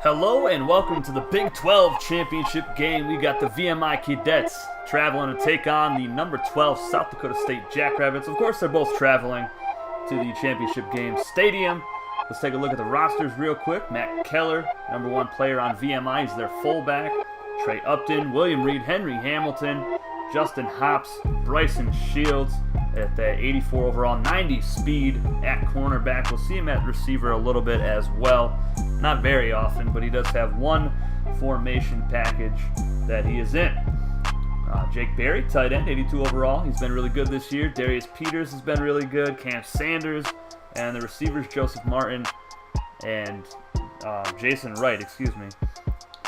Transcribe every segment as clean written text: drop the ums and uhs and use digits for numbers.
Hello and welcome to the Big 12 Championship game. We got the VMI Keydets traveling to take on the number 12 South Dakota State Jackrabbits. Of course, they're both traveling to the championship game stadium. Let's take a look at the rosters real quick. Matt Keller, number 1 player on VMI, he's their fullback. Trey Upton, William Reed, Henry Hamilton, Justin Hops, Bryson Shields at the 84 overall, 90 speed at cornerback. We'll see him at receiver a little bit as well. Not very often, but he does have one formation package that he is in. Jake Berry, tight end, 82 overall. He's been really good this year. Darius Peters has been really good. Cam Sanders, and the receivers Joseph Martin and Jason Wright,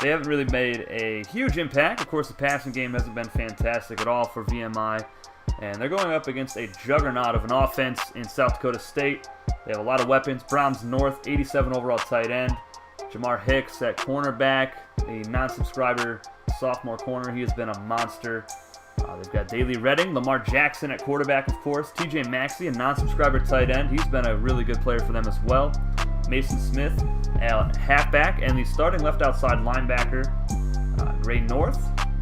They haven't really made a huge impact. Of course, the passing game hasn't been fantastic at all for VMI. And they're going up against a juggernaut of an offense in South Dakota State. They have a lot of weapons. Browns North, 87 overall tight end. Jamar Hicks at cornerback, a non-subscriber sophomore corner. He has been a monster. They've got Daley Redding, Lamar Jackson at quarterback, of course. TJ Maxey, a non-subscriber tight end. He's been a really good player for them as well. Mason Smith at halfback, and the starting left outside linebacker, Ray North.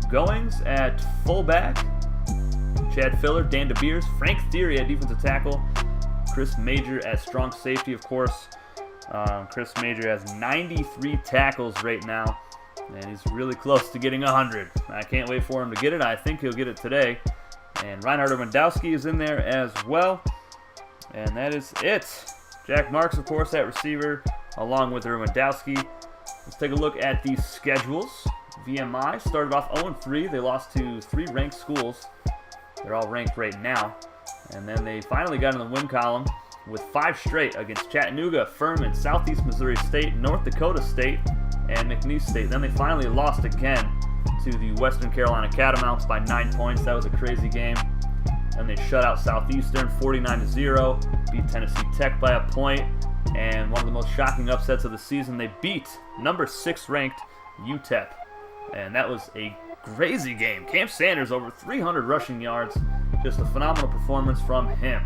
Goings at fullback. Chad Filler, Dan DeBeers, Frank Theory at defensive tackle, Chris Major at strong safety, of course. Chris Major has 93 tackles right now, and he's really close to getting 100. I can't wait for him to get it. I think he'll get it today. And Reinhard Irwindowski is in there as well. And that is it. Jack Marks, of course, at receiver, along with Irwindowski. Let's take a look at the schedules. VMI started off 0-3. They lost to 3 ranked schools. They're all ranked right now. And then they finally got in the win column with 5 straight against Chattanooga, Furman, Southeast Missouri State, North Dakota State, and McNeese State. Then they finally lost again to the Western Carolina Catamounts by 9 points. That was a crazy game. And they shut out Southeastern 49-0, beat Tennessee Tech by a point, and one of the most shocking upsets of the season, they beat number 6 ranked UTEP. And that was a crazy game. Cam Sanders over 300 rushing yards. Just a phenomenal performance from him.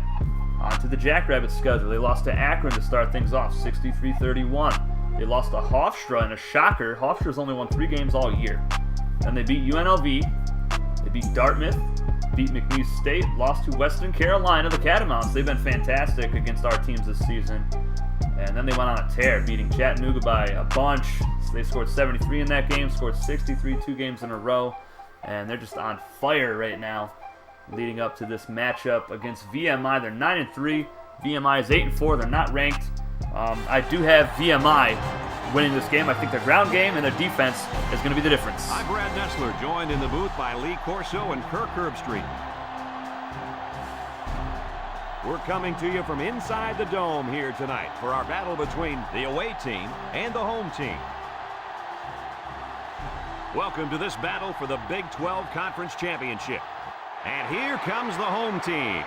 On to the Jackrabbits schedule. They lost to Akron to start things off, 63-31. They lost to Hofstra in a shocker. Hofstra's only won 3 games all year. Then they beat UNLV. They beat Dartmouth. Beat McNeese State. Lost to Western Carolina, the Catamounts. They've been fantastic against our teams this season. And then they went on a tear, beating Chattanooga by a bunch. They scored 73 in that game, scored 63 2 games in a row, and they're just on fire right now leading up to this matchup against VMI. They're 9-3. VMI is 8-4. They're not ranked. I do have VMI winning this game. I think their ground game and their defense is going to be the difference. I'm Brad Nessler, joined in the booth by Lee Corso and Kirk Herbstreit. We're coming to you from inside the dome here tonight for our battle between the away team and the home team. Welcome to this battle for the Big 12 Conference Championship. And here comes the home team.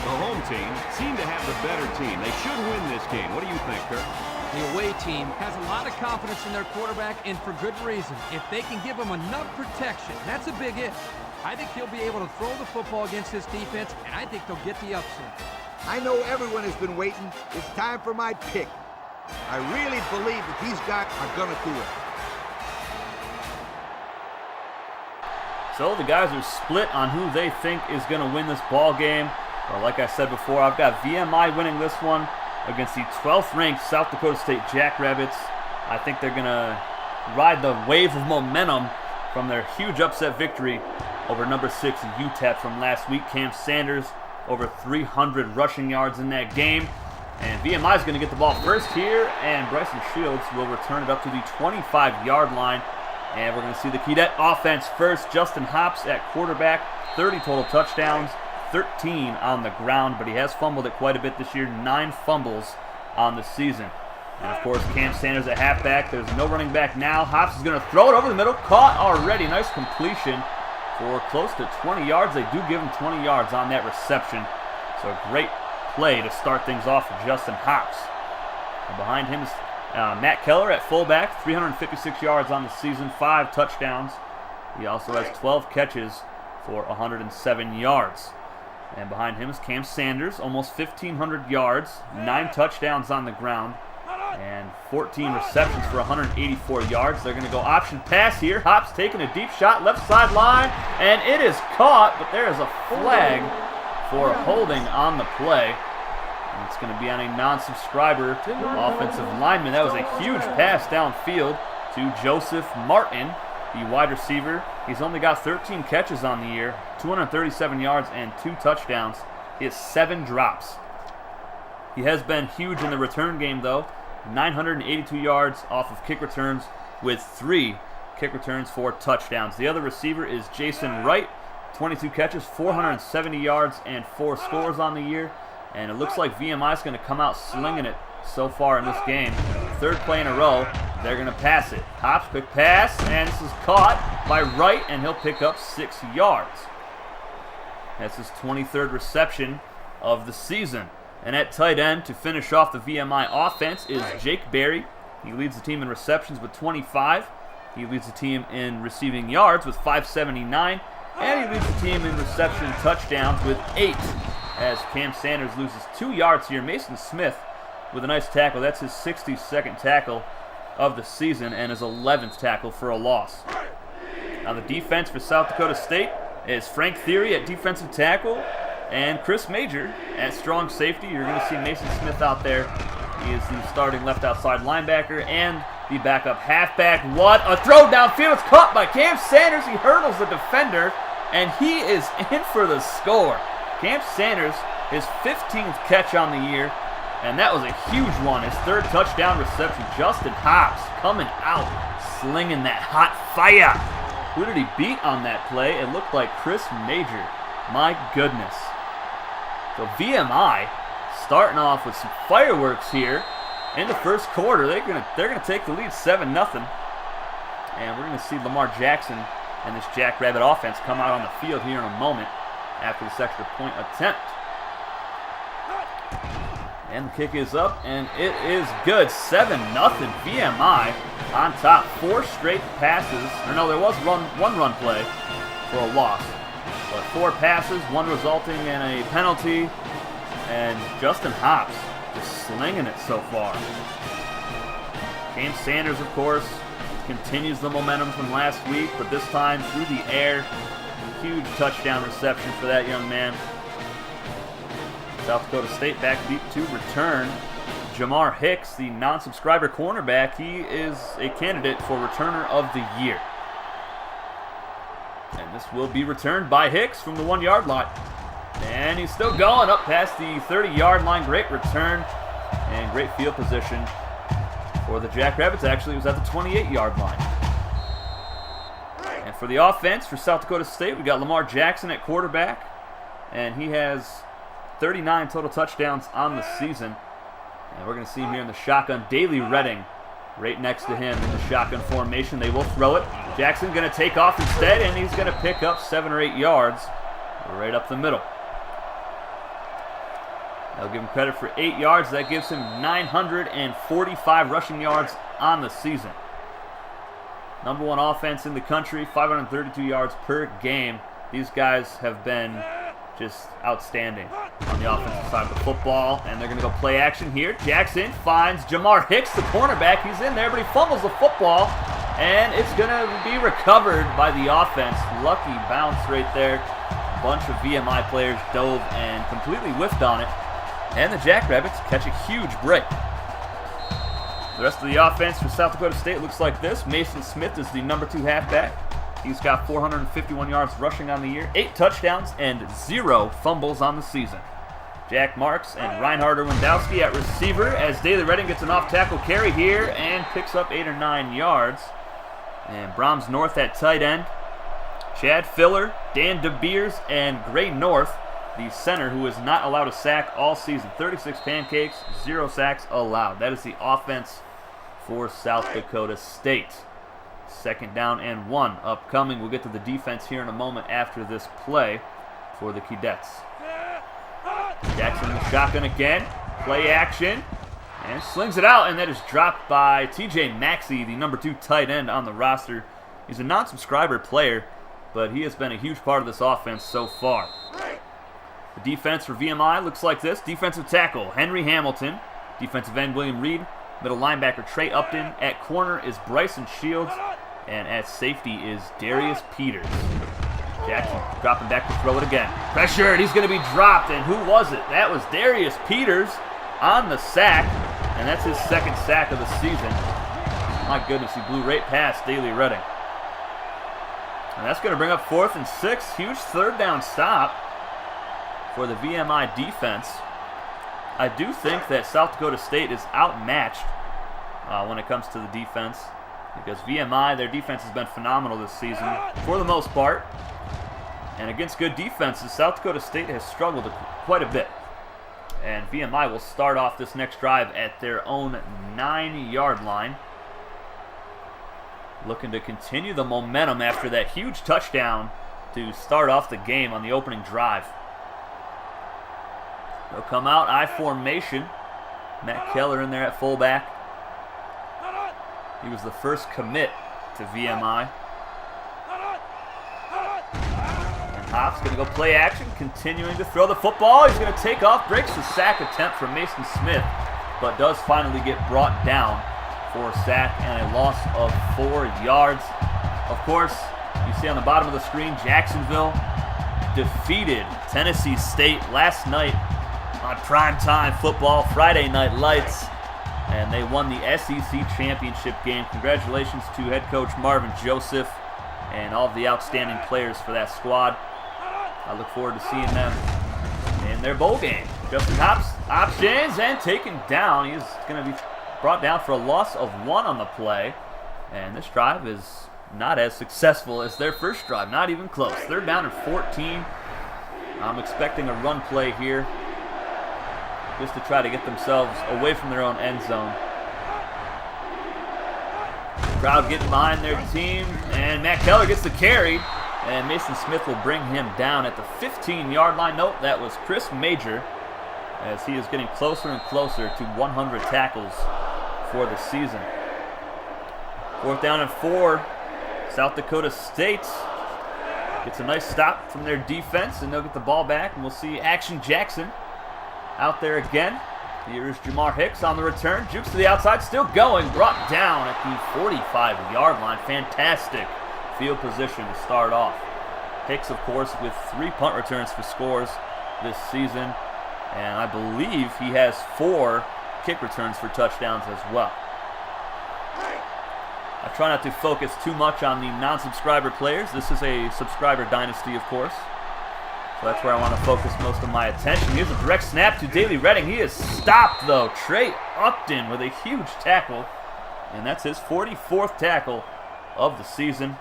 The home team seem to have the better team. They should win this game. What do you think, Kirk? The away team has a lot of confidence in their quarterback, and for good reason. If they can give him enough protection, that's a big if. I think he'll be able to throw the football against this defense, and I think they'll get the upset. I know everyone has been waiting. It's time for my pick. I really believe that these guys are going to do it. So the guys are split on who they think is going to win this ball game. Well, like I said before, I've got VMI winning this one against the 12th ranked South Dakota State Jackrabbits. I think they're going to ride the wave of momentum from their huge upset victory over number 6 UTEP from last week. Cam Sanders over 300 rushing yards in that game. And VMI is going to get the ball first here, and Bryson Shields will return it up to the 25-yard line. And we're going to see the Keydet offense first. Justin Hops at quarterback, 30 total touchdowns, 13 on the ground, but he has fumbled it quite a bit this year, 9 fumbles on the season. And of course, Cam Sanders at halfback. There's no running back now. Hops is going to throw it over the middle. Caught already. Nice completion for close to 20 yards. They do give him 20 yards on that reception. So a great play to start things off for Justin Hops. And behind him is Matt Keller at fullback, 356 yards on the season, 5 touchdowns. He also has 12 catches for 107 yards. And behind him is Cam Sanders, almost 1,500 yards, 9 touchdowns on the ground. And 14 receptions for 184 yards. They're going to go option pass here. Hops taking a deep shot, left sideline, and it is caught, but there is a flag for holding on the play. And it's going to be on a non-subscriber offensive lineman. That was a huge pass downfield to Joseph Martin, the wide receiver. He's only got 13 catches on the year, 237 yards and 2 touchdowns. He has 7 drops. He has been huge in the return game, though. 982 yards off of kick returns with 3 kick returns for touchdowns. The other receiver is Jason Wright, 22 catches, 470 yards, and 4 scores on the year. And it looks like VMI is going to come out slinging it so far in this game. 3rd play in a row, they're going to pass it. Hops, quick pass, and this is caught by Wright, and he'll pick up 6 yards. That's his 23rd reception of the season. And at tight end, to finish off the VMI offense, is Jake Berry. He leads the team in receptions with 25. He leads the team in receiving yards with 579. And he leads the team in reception touchdowns with 8. As Cam Sanders loses 2 yards here. Mason Smith with a nice tackle. That's his 62nd tackle of the season and his 11th tackle for a loss. On the defense for South Dakota State is Frank Theory at defensive tackle. And Chris Major at strong safety. You're going to see Mason Smith out there. He is the starting left outside linebacker and the backup halfback. What a throw downfield. It's caught by Cam Sanders. He hurdles the defender, and he is in for the score. Cam Sanders, his 15th catch on the year, and that was a huge one. His 3rd touchdown reception. Justin Hobbs coming out, slinging that hot fire. Who did he beat on that play? It looked like Chris Major. My goodness. So VMI starting off with some fireworks here in the first quarter. They're gonna take the lead 7-0, and we're gonna see Lamar Jackson and this Jackrabbit offense come out on the field here in a moment after this extra point attempt. And the kick is up, and it is good. 7-0 VMI on top. 4 straight passes. Or no, there was one run play for a loss. But 4 passes, 1 resulting in a penalty, and Justin Hobbs just slinging it so far. Cam Sanders, of course, continues the momentum from last week, but this time through the air. Huge touchdown reception for that young man. South Dakota State back deep to return. Jamar Hicks, the non-subscriber cornerback, he is a candidate for Returner of the Year. And this will be returned by Hicks from the 1-yard line. And he's still going up past the 30-yard line. Great return and great field position for the Jackrabbits. Actually, it was at the 28-yard line. And for the offense for South Dakota State, we got Lamar Jackson at quarterback. And he has 39 total touchdowns on the season. And we're going to see him here in the shotgun. Daley Redding right next to him in the shotgun formation. They will throw it. Jackson going to take off instead, and he's going to pick up 7 or 8 yards right up the middle. They'll give him credit for 8 yards. That gives him 945 rushing yards on the season. Number 1 offense in the country, 532 yards per game. These guys have been just outstanding on the offensive side of the football, and they're going to go play action here. Jackson finds Jamar Hicks, the cornerback. He's in there, but he fumbles the football, and it's going to be recovered by the offense. Lucky bounce right there. A bunch of VMI players dove and completely whiffed on it, and the Jackrabbits catch a huge break. The rest of the offense for South Dakota State looks like this. Mason Smith is the number 2 halfback. He's got 451 yards rushing on the year, 8 touchdowns, and 0 fumbles on the season. Jack Marks and Reinhard Erwindowski at receiver as Daley Redding gets an off-tackle carry here and picks up 8 or 9 yards. And Brahms North at tight end. Chad Filler, Dan DeBeers, and Gray North, the center, who is not allowed a sack all season. 36 pancakes, 0 sacks allowed. That is the offense for South Dakota State. 2nd down and 1 upcoming. We'll get to the defense here in a moment after this play for the Keydets. Jackson in the shotgun again. Play action. And slings it out, and that is dropped by TJ Maxey, the number 2 tight end on the roster. He's a non-subscriber player, but he has been a huge part of this offense so far. The defense for VMI looks like this. Defensive tackle, Henry Hamilton. Defensive end, William Reed. Middle linebacker Trey Upton. At corner is Bryson Shields. And at safety is Darius Peters. Jackson dropping back to throw it again. Pressured, he's going to be dropped. And who was it? That was Darius Peters on the sack. And that's his second sack of the season. My goodness, he blew right past Daly Redding. And that's going to bring up 4th and 6. Huge third down stop for the VMI defense. I do think that South Dakota State is outmatched when it comes to the defense, because VMI, their defense has been phenomenal this season for the most part. And against good defenses, South Dakota State has struggled quite a bit. And VMI will start off this next drive at their own 9-yard line, looking to continue the momentum after that huge touchdown to start off the game on the opening drive. They'll come out, I formation. Matt Keller in there at fullback. He was the first commit to VMI. And Hopp's going to go play action, continuing to throw the football. He's going to take off, breaks the sack attempt from Mason Smith, but does finally get brought down for a sack and a loss of 4 yards. Of course, you see on the bottom of the screen, Jacksonville defeated Tennessee State last night on primetime football, Friday Night Lights, and they won the SEC championship game. Congratulations to head coach Marvin Joseph and all of the outstanding players for that squad. I look forward to seeing them in their bowl game. Justin Hops options and taken down. He's going to be brought down for a loss of 1 on the play, and this drive is not as successful as their first drive, not even close. They're down at 14. I'm expecting a run play here, just to try to get themselves away from their own end zone. Crowd getting behind their team, and Matt Keller gets the carry, and Mason Smith will bring him down at the 15-yard line. Nope, that was Chris Major, as he is getting closer and closer to 100 tackles for the season. 4th down and 4. South Dakota State gets a nice stop from their defense, and they'll get the ball back, and we'll see Action Jackson out there again. Here is Jamar Hicks on the return. Jukes to the outside, still going. Brought down at the 45-yard line. Fantastic field position to start off. Hicks, of course, with 3 punt returns for scores this season. And I believe he has 4 kick returns for touchdowns as well. I try not to focus too much on the non-subscriber players. This is a subscriber dynasty, of course. So that's where I want to focus most of my attention. Here's a direct snap to Daly Redding. He is stopped, though. Trey Upton with a huge tackle. And that's his 44th tackle of the season.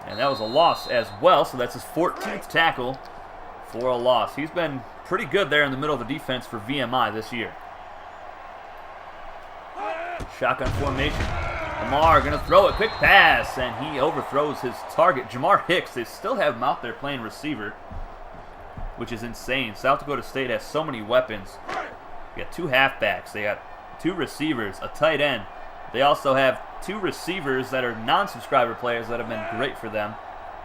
And that was a loss as well. So that's his 14th tackle for a loss. He's been pretty good there in the middle of the defense for VMI this year. Shotgun formation. Lamar going to throw a quick pass, and he overthrows his target. Jamar Hicks, they still have him out there playing receiver, which is insane. South Dakota State has so many weapons. They got 2 halfbacks. They got 2 receivers, a tight end. They also have 2 receivers that are non-subscriber players that have been great for them,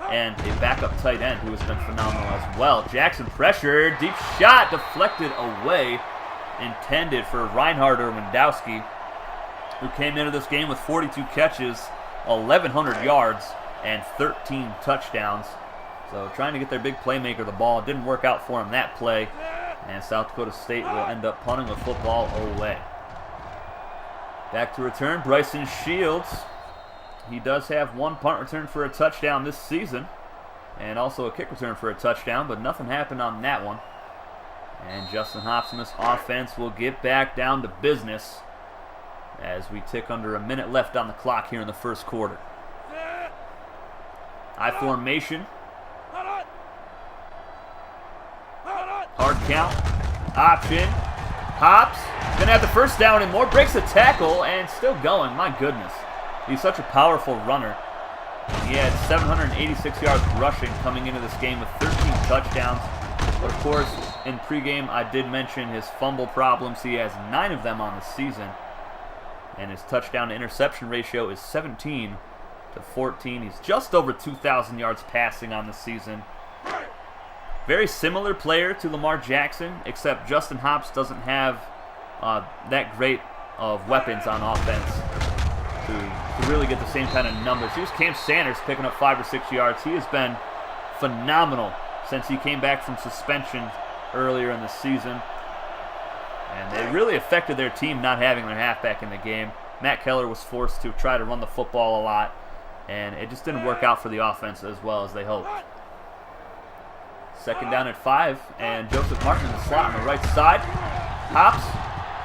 and a backup tight end who has been phenomenal as well. Jackson pressured, deep shot deflected away, intended for Reinhard Irwindowski, who came into this game with 42 catches, 1,100 yards, and 13 touchdowns. So trying to get their big playmaker the ball. It didn't work out for him that play, and South Dakota State will end up punting the football away. Back to return, Bryson Shields. He does have 1 punt return for a touchdown this season, and also a kick return for a touchdown, but nothing happened on that one. And Justin Hopson's offense will get back down to business as we tick under a minute left on the clock here in the first quarter. I formation. Hard count. Option. Hops. Gonna have the first down and more. Breaks the tackle and still going. My goodness. He's such a powerful runner. He had 786 yards rushing coming into this game with 13 touchdowns. But of course, in pregame, I did mention his fumble problems. He has 9 of them on the season. And his touchdown to interception ratio is 17 to 14. He's just over 2,000 yards passing on the season. Very similar player to Lamar Jackson, except Justin Hops doesn't have that great of weapons on offense to really get the same kind of numbers. Here's Cam Sanders picking up 5 or 6 yards. He has been phenomenal since he came back from suspension earlier in the season. And it really affected their team not having their halfback in the game. Matt Keller was forced to try to run the football a lot, and it just didn't work out for the offense as well as they hoped. 2nd down at 5, and Joseph Martin in the slot on the right side. Hops.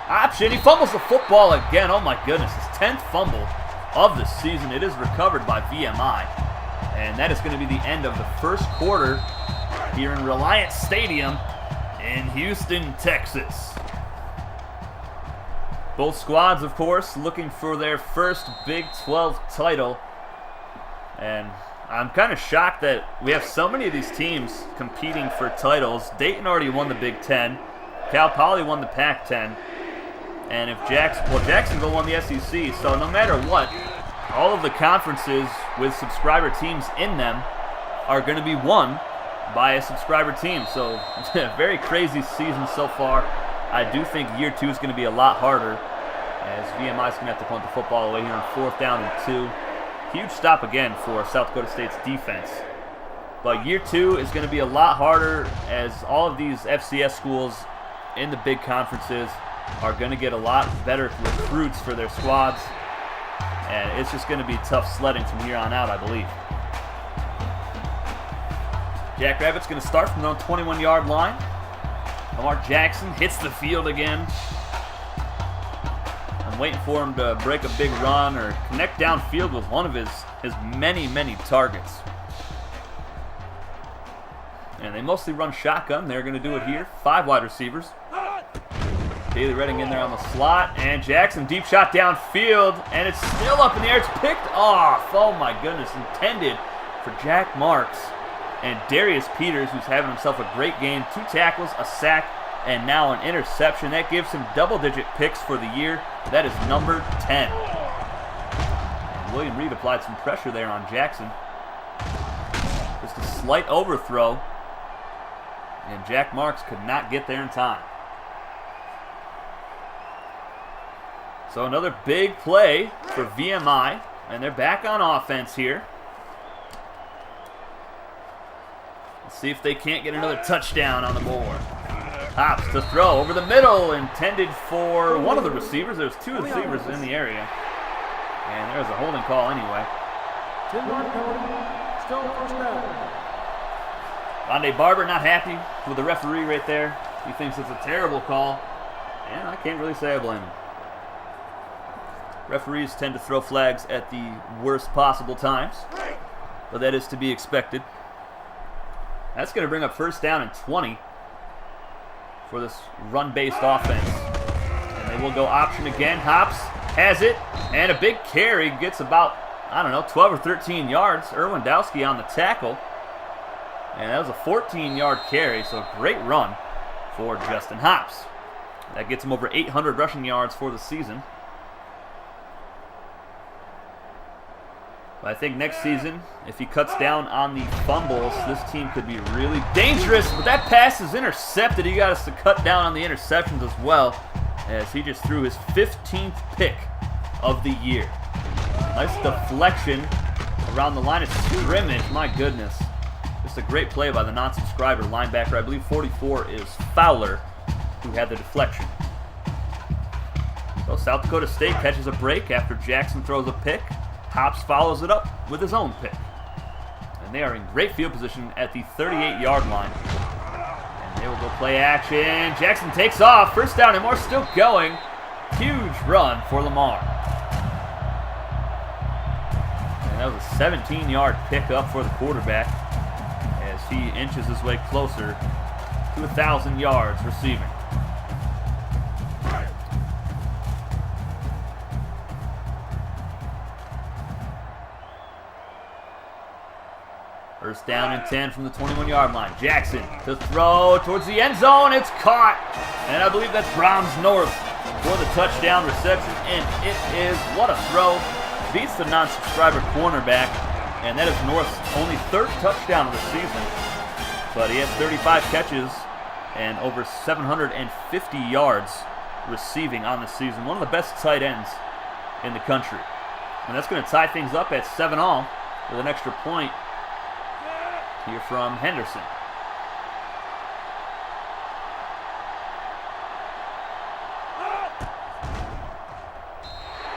Option. He fumbles the football again. Oh my goodness. His 10th fumble of the season. It is recovered by VMI. And that is going to be the end of the first quarter here in Reliant Stadium in Houston, Texas. Both squads, of course, looking for their first Big 12 title. And I'm kind of shocked that we have so many of these teams competing for titles. Dayton already won the Big 10. Cal Poly won the Pac-10. And if Jacksonville won the SEC, so no matter what, all of the conferences with subscriber teams in them are going to be won by a subscriber team. So it's been a very crazy season so far. I do think year 2 is going to be a lot harder, as VMI is going to have to punt the football away here on 4th down and 2. Huge stop again for South Dakota State's defense. But year 2 is going to be a lot harder, as all of these FCS schools in the big conferences are going to get a lot better recruits for their squads. And it's just going to be tough sledding from here on out, I believe. Jackrabbits going to start from their own 21-yard line. Lamar Jackson hits the field again. I'm waiting for him to break a big run or connect downfield with one of his many, many targets. And they mostly run shotgun. They're going to do it here. 5 wide receivers. Daly Redding in there on the slot, and Jackson deep shot downfield, and it's still up in the air. It's picked off. Oh my goodness, intended for Jack Marks and Darius Peters, who's having himself a great game. 2 tackles, a sack, and now an interception. That gives him double-digit picks for the year. That is number 10. And William Reed applied some pressure there on Jackson. Just a slight overthrow, and Jack Marks could not get there in time. So another big play for VMI, and they're back on offense here. Let's see if they can't get another touchdown on the board. Hops to throw over the middle, intended for one of the receivers. There's 2 receivers in the area, and there's a holding call anyway. Rondé Barber not happy with the referee right there. He thinks it's a terrible call, and I can't really say I blame him. Referees tend to throw flags at the worst possible times, but that is to be expected. That's going to bring up 1st down and 20 for this run-based offense. And they will go option again. Hops has it, and a big carry, gets about, 12 or 13 yards. Irwindowski on the tackle. And that was a 14-yard carry, so a great run for Justin Hops. That gets him over 800 rushing yards for the season. But I think next season, if he cuts down on the fumbles, this team could be really dangerous. But that pass is intercepted. He got us to cut down on the interceptions as well, as he just threw his 15th pick of the year. Nice deflection around the line of scrimmage. My goodness. Just a great play by the non-subscriber linebacker. I believe 44 is Fowler, who had the deflection. So South Dakota State catches a break after Jackson throws a pick. Hops follows it up with his own pick. And they are in great field position at the 38-yard line. And they will go play action. Jackson takes off. 1st down and more, still going. Huge run for Lamar. And that was a 17-yard pickup for the quarterback, as he inches his way closer to 1,000 yards receiving. First down and 10 from the 21-yard line. Jackson to throw towards the end zone. It's caught. And I believe that's Brahms North for the touchdown reception. And it is, what a throw. Beats the non-subscriber cornerback. And that is North's only 3rd touchdown of the season. But he has 35 catches and over 750 yards receiving on the season. One of the best tight ends in the country. And that's going to tie things up at 7-all with an extra point here from Henderson.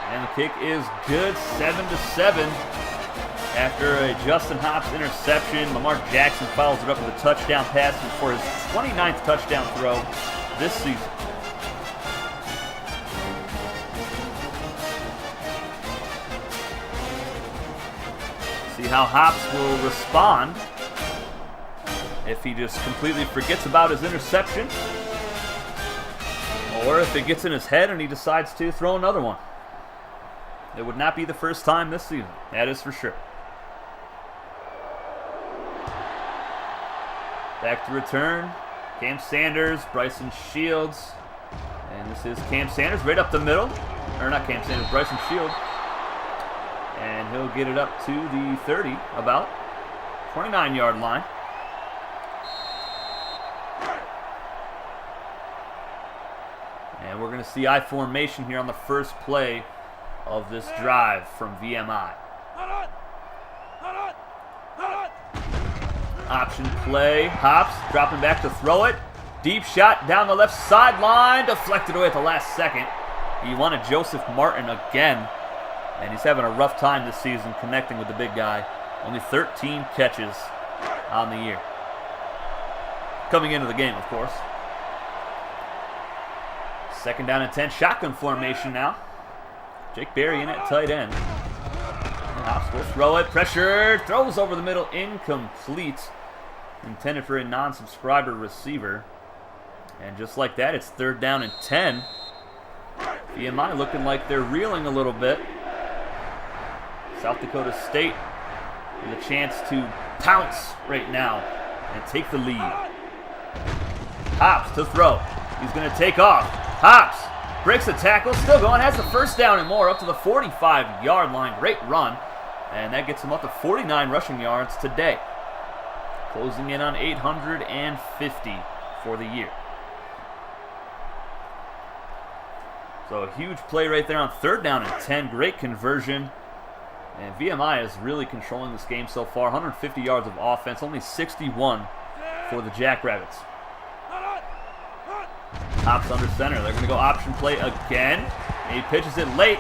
And the kick is good, 7-7. After a Justin Hobbs interception, Lamar Jackson follows it up with a touchdown pass for his 29th touchdown throw this season. See how Hobbs will respond if he just completely forgets about his interception, or if it gets in his head and he decides to throw another one. It would not be the first time this season, that is for sure. Back to return, Cam Sanders, Bryson Shields, and this is Cam Sanders right up the middle, or not Cam Sanders, Bryson Shields, and he'll get it up to the 30, about 29-yard line. And we're going to see I formation here on the first play of this drive from VMI. Option play, Hobbs dropping back to throw it. Deep shot down the left sideline, deflected away at the last second. He wanted Joseph Martin again, and he's having a rough time this season connecting with the big guy. Only 13 catches on the year. Coming into the game, of course. 2nd down and 10, shotgun formation now. Jake Berry in at tight end. And Hobbs will throw it, pressure, throws over the middle, incomplete. Intended for a non-subscriber receiver. And just like that, it's 3rd down and 10. VMI looking like they're reeling a little bit. South Dakota State with a chance to pounce right now and take the lead. Hobbs to throw. He's going to take off. Hobbs breaks the tackle, still going, has the 1st down and more up to the 45-yard line. Great run. And that gets him up to 49 rushing yards today. Closing in on 850 for the year. So a huge play right there on 3rd down and 10. Great conversion. And VMI is really controlling this game so far. 150 yards of offense, only 61 for the Jackrabbits. Hobbs under center. They're going to go option play again. And he pitches it late.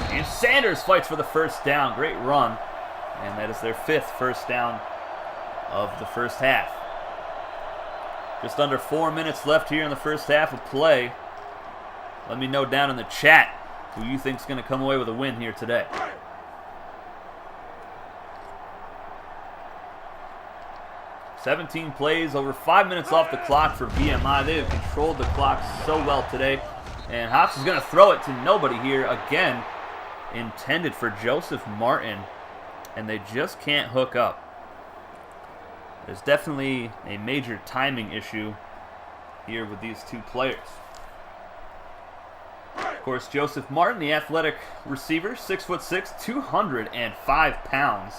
And Sanders fights for the 1st down. Great run. And that is their 5th first down of the first half. Just under 4 minutes left here in the first half of play. Let me know down in the chat who you think is going to come away with a win here today. "17 plays, over 5 minutes off the clock for VMI. They have controlled the clock so well today. And Hobbs is going to throw it to nobody here again. Intended for Joseph Martin. And they just can't hook up. There's definitely a major timing issue here with these two players. Of course, Joseph Martin, the athletic receiver, 6'6", 205 pounds.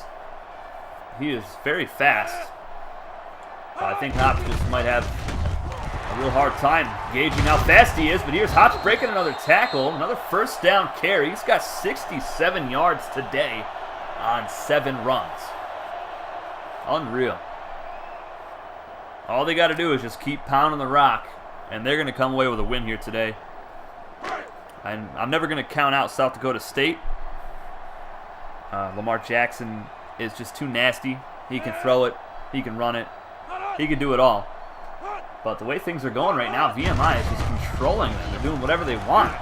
He is very fast. I think Hobbs just might have a real hard time gauging how fast he is, but here's Hobbs breaking another tackle, another 1st down carry. He's got 67 yards today on 7 runs. Unreal. All they got to do is just keep pounding the rock, and they're going to come away with a win here today. And I'm never going to count out South Dakota State. Lamar Jackson is just too nasty. He can throw it. He can run it. He can do it all. But the way things are going right now, VMI is just controlling them. They're doing whatever they want.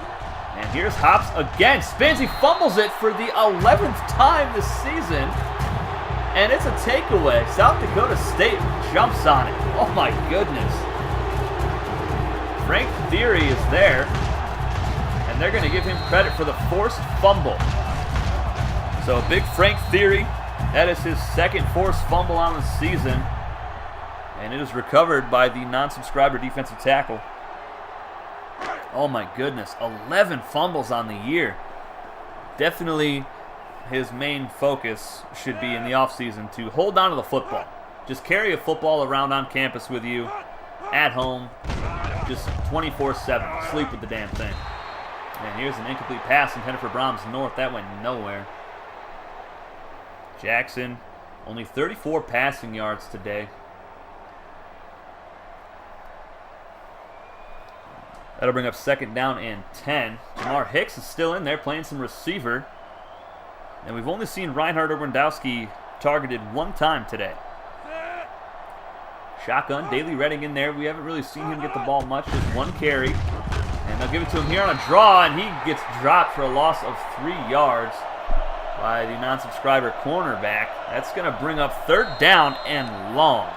And here's Hobbs again. Spins. He fumbles it for the 11th time this season. And it's a takeaway. South Dakota State jumps on it. Oh my goodness. Frank Theory is there. And they're going to give him credit for the forced fumble. So big Frank Theory. That is his 2nd forced fumble on the season. And it is recovered by the non-subscriber defensive tackle. Oh my goodness. 11 fumbles on the year. Definitely his main focus should be in the offseason to hold on to the football. Just carry a football around on campus with you, at home. Just 24-7. Sleep with the damn thing. And here's an incomplete pass intended for Brahms North. That went nowhere. Jackson, only 34 passing yards today. That'll bring up 2nd down and 10. Jamar Hicks is still in there playing some receiver. And we've only seen Reinhard Obrandowski targeted 1 time today. Shotgun, Daley Redding in there. We haven't really seen him get the ball much. Just 1 carry. And they'll give it to him here on a draw, and he gets dropped for a loss of 3 yards by the non-subscriber cornerback. That's going to bring up 3rd down and long.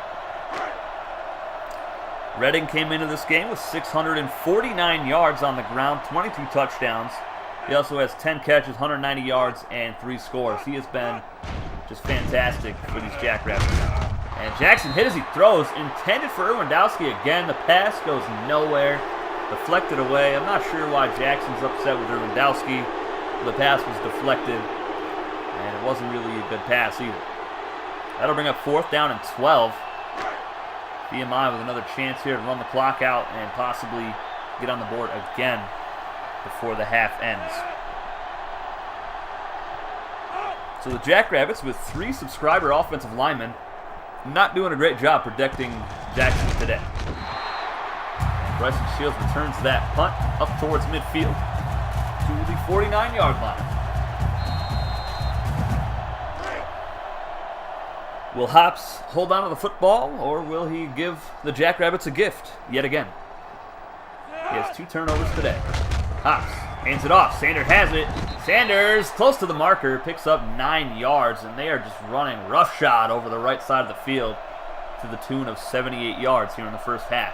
Redding came into this game with 649 yards on the ground, 22 touchdowns. He also has 10 catches, 190 yards, and 3 scores. He has been just fantastic for these Jackrabbits. And Jackson hit as he throws, intended for Irwindowski again. The pass goes nowhere, deflected away. I'm not sure why Jackson's upset with Irwindowski. The pass was deflected, and it wasn't really a good pass either. That'll bring up 4th down and 12. VMI with another chance here to run the clock out and possibly get on the board again before the half ends. So the Jackrabbits with 3 subscriber offensive linemen not doing a great job protecting Jackson today. And Bryson Shields returns that punt up towards midfield to the 49-yard line. Will Hops hold on to the football, or will he give the Jackrabbits a gift yet again? He has 2 turnovers today. Hops hands it off. Sanders has it. Sanders, close to the marker, picks up 9 yards, and they are just running roughshod over the right side of the field to the tune of 78 yards here in the first half.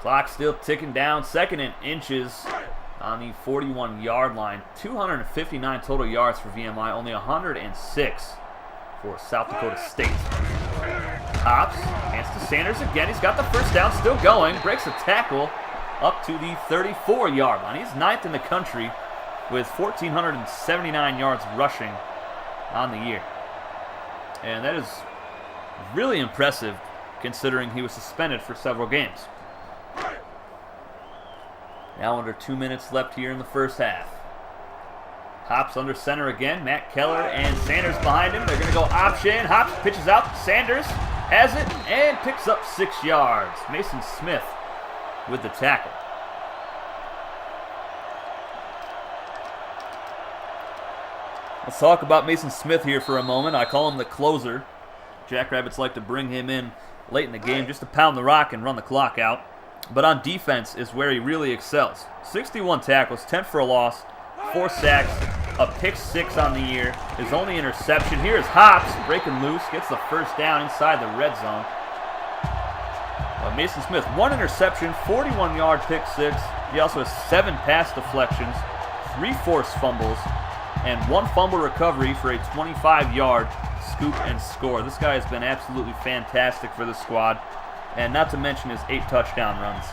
Clock still ticking down. 2nd and inches on the 41-yard line. 259 total yards for VMI, only 106 for South Dakota State. Hops, hands to Sanders again. He's got the first down, still going. Breaks a tackle up to the 34-yard line. He's 9th in the country with 1,479 yards rushing on the year. And that is really impressive considering he was suspended for several games. Now under 2 minutes left here in the first half. Hops under center again. Matt Keller and Sanders behind him. They're going to go option. Hops pitches out. Sanders has it and picks up 6 yards. Mason Smith with the tackle. Let's talk about Mason Smith here for a moment. I call him the closer. Jackrabbits like to bring him in late in the game just to pound the rock and run the clock out. But on defense is where he really excels. 61 tackles, 10 for a loss, 4 sacks, a pick 6 on the year. His only interception. Here is Hops breaking loose, gets the first down inside the red zone. But Mason Smith, 1 interception, 41-yard pick 6. He also has 7 pass deflections, 3 forced fumbles, and 1 fumble recovery for a 25-yard scoop and score. This guy has been absolutely fantastic for the squad. And not to mention his 8 touchdown runs.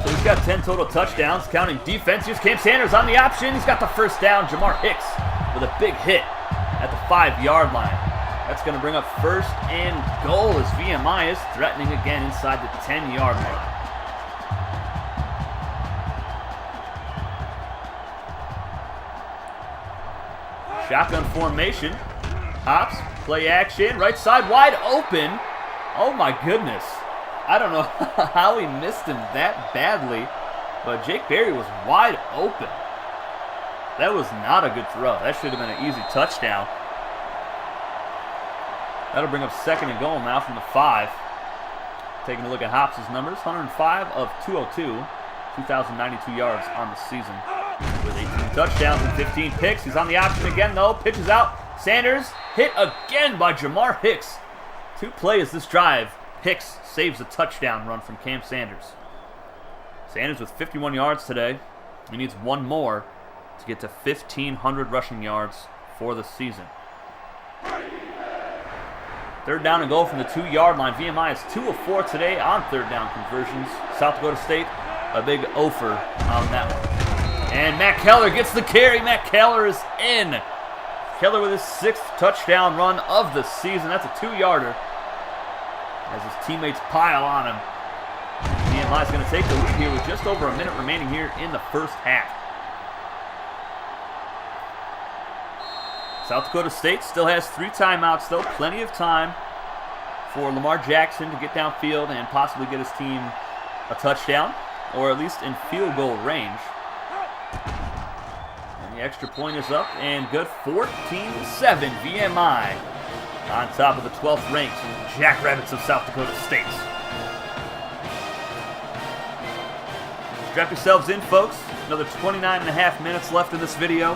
So he's got 10 total touchdowns, counting defense. Here's Cam Sanders on the option. He's got the first down. Jamar Hicks with a big hit at the 5-yard line. That's going to bring up 1st and goal as VMI is threatening again inside the 10-yard line. Shotgun formation. Hops, play action, right side wide open. Oh my goodness. I don't know how he missed him that badly, but Jake Berry was wide open. That was not a good throw. That should have been an easy touchdown. That'll bring up 2nd and goal now from the 5. Taking a look at Hops' numbers, 105 of 202, 2,092 yards on the season with 18 touchdowns and 15 picks. He's on the option again though, pitches out. Sanders hit again by Jamar Hicks. 2 plays this drive. Hicks saves a touchdown run from Cam Sanders. Sanders with 51 yards today. He needs 1 more to get to 1,500 rushing yards for the season. 3rd down and goal from the 2-yard line. VMI is 2 of 4 today on 3rd down conversions. South Dakota State, a big offer on that one. And Matt Keller gets the carry. Matt Keller is in. Keller with his 6th touchdown run of the season. That's a 2-yarder. as his teammates pile on him. VMI is going to take the lead here with just over a minute remaining here in the first half. South Dakota State still has 3 timeouts, though. Plenty of time for Lamar Jackson to get downfield and possibly get his team a touchdown, or at least in field goal range. And the extra point is up and good. 14-7 VMI on top of the 12th ranked Jackrabbits of South Dakota State. Strap yourselves in, folks. Another 29.5 minutes left in this video.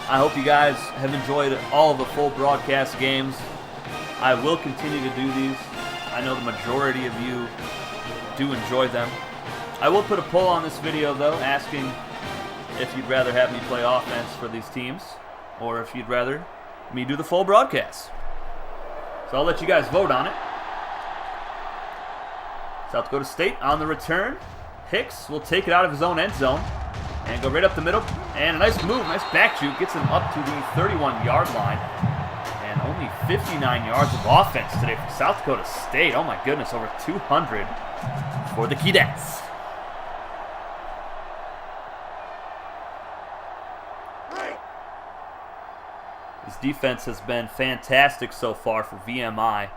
I hope you guys have enjoyed all of the full broadcast games. I will continue to do these. I know the majority of you do enjoy them. I will put a poll on this video, though, asking if you'd rather have me play offense for these teams or if you'd rather me do the full broadcast. So I'll let you guys vote on it. South Dakota State on the return. Hicks will take it out of his own end zone and go right up the middle. And a nice move, nice back shoot, gets him up to the 31-yard line. And only 59 yards of offense today for South Dakota State. Oh my goodness, over 200 for the Keydets. This defense has been fantastic so far for VMI.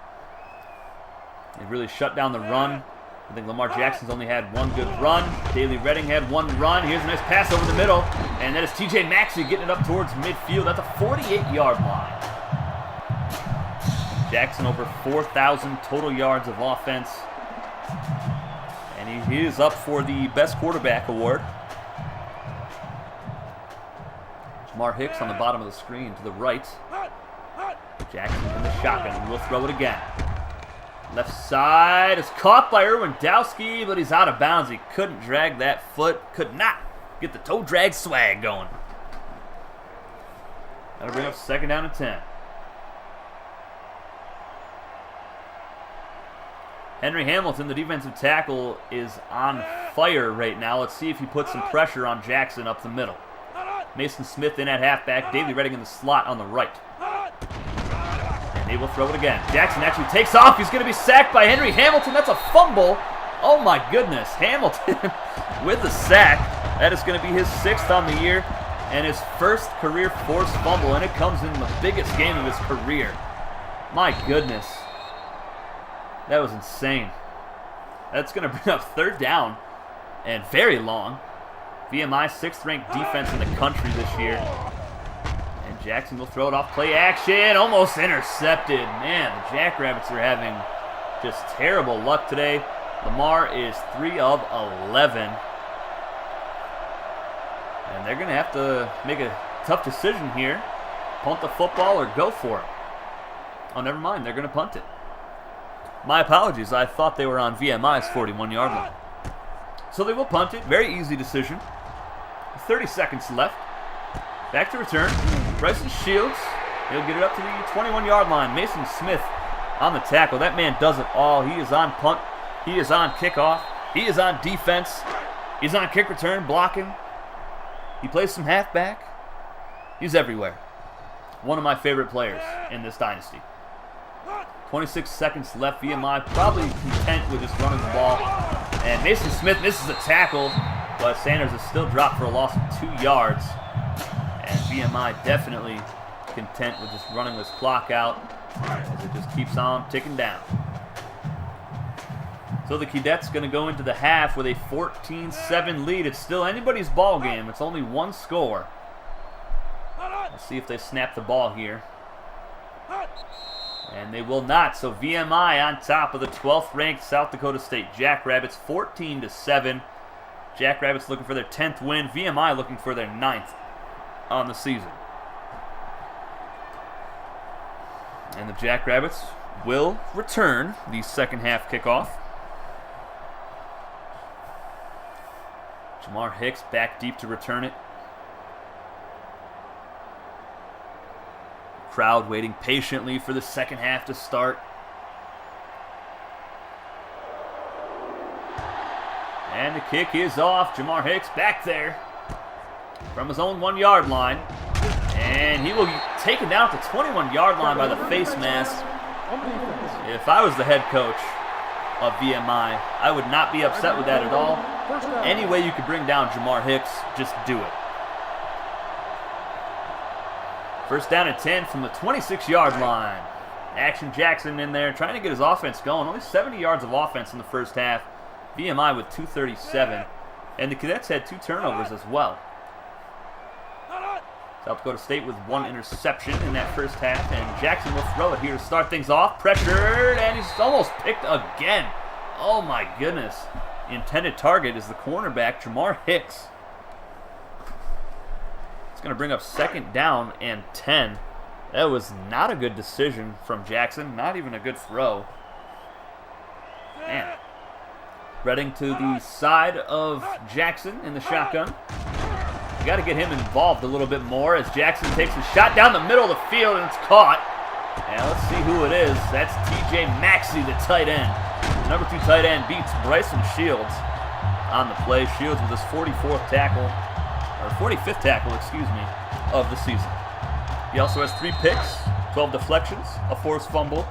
They really shut down the run. I think Lamar Jackson's only had one good run. Daley Redding had one run. Here's a nice pass over the middle. And that is TJ Maxey getting it up towards midfield. That's a 48-yard line. Jackson over 4,000 total yards of offense. And he is up for the Best Quarterback Award. Jamar Hicks on the bottom of the screen to the right. Jackson in the shotgun. He will throw it again. Left side is caught by Irwindowski, but he's out of bounds. He couldn't drag that foot. Could not get the toe drag swag going. That'll bring up 2nd down and 10. Henry Hamilton, the defensive tackle, is on fire right now. Let's see if he puts some pressure on Jackson up the middle. Mason Smith in at halfback. Daley Redding in the slot on the right. And they will throw it again. Jackson actually takes off. He's going to be sacked by Henry Hamilton. That's a fumble. Oh my goodness. Hamilton with the sack. That is going to be his 6th on the year and his first career forced fumble. And it comes in the biggest game of his career. My goodness. That was insane. That's going to bring up 3rd down and very long. VMI 6th ranked defense in the country this year. And Jackson will throw it off play action. Almost intercepted. Man, the Jackrabbits are having just terrible luck today. Lamar is 3 of 11. And they're going to have to make a tough decision here. Punt the football or go for it. Oh, never mind. They're going to punt it. My apologies. I thought they were on VMI's 41-yard line. So they will punt it. Very easy decision. 30 seconds left. Back to return. Bryson Shields. He'll get it up to the 21-yard line. Mason Smith on the tackle. That man does it all. He is on punt. He is on kickoff. He is on defense. He's on kick return, blocking. He plays some halfback. He's everywhere. One of my favorite players in this dynasty. 26 seconds left. VMI probably content with just running the ball. And Mason Smith misses a tackle, but Sanders is still dropped for a loss of 2 yards. And VMI definitely content with just running this clock out as it just keeps on ticking down. So the Keydets going to go into the half with a 14-7 lead. It's still anybody's ball game. It's only one score. Let's see if they snap the ball here. And they will not. So VMI on top of the 12th ranked South Dakota State Jackrabbits, 14-7. Jackrabbits looking for their 10th win. VMI looking for their 9th on the season. And the Jackrabbits will return the second half kickoff. Jamar Hicks back deep to return it. Crowd waiting patiently for the second half to start. And the kick is off. Jamar Hicks back there from his own 1-yard line. And he will be taken down at the 21-yard line by the face mask. If I was the head coach of VMI, I would not be upset with that at all. Any way you could bring down Jamar Hicks, just do it. First down and 10 from the 26-yard line. Action Jackson in there trying to get his offense going. Only 70 yards of offense in the first half. VMI with 237. And the Cadets had 2 turnovers as well. South Dakota State with 1 interception in that first half. And Jackson will throw it here to start things off. Pressured, and he's almost picked again. Oh my goodness. The intended target is the cornerback, Jamar Hicks. It's going to bring up 2nd down and 10. That was not a good decision from Jackson. Not even a good throw. Man. Reading to the side of Jackson in the shotgun. You got to get him involved a little bit more as Jackson takes a shot down the middle of the field and it's caught. And let's see who it is. That's TJ Maxey, the tight end. The number 2 tight end beats Bryson Shields on the play. Shields with his 45th tackle, excuse me, of the season. He also has 3 picks, 12 deflections, a forced fumble,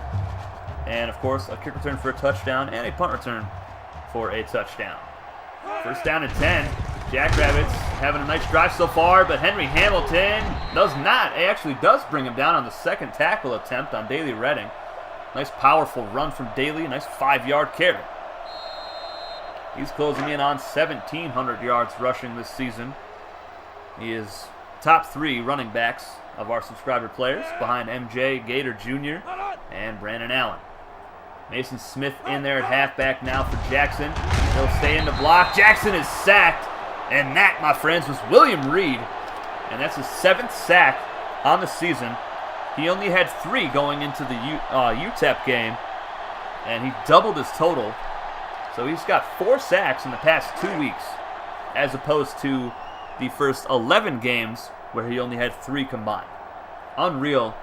and of course a kick return for a touchdown and a punt return for a touchdown. First down and 10. Jackrabbits having a nice drive so far, but Henry Hamilton does not. He actually does bring him down on the 2nd tackle attempt on Daly Redding. Nice powerful run from Daly, a nice 5-yard carry. He's closing in on 1,700 yards rushing this season. He is top 3 running backs of our subscriber players, behind MJ Gator Jr. and Brandon Allen. Mason Smith in there at halfback now for Jackson. He'll stay in the block. Jackson is sacked, and that, my friends, was William Reed, and that's his 7th sack on the season. He only had 3 going into the UTEP game, and he doubled his total. So he's got 4 sacks in the past 2 weeks, as opposed to the first 11 games where he only had 3 combined. Unreal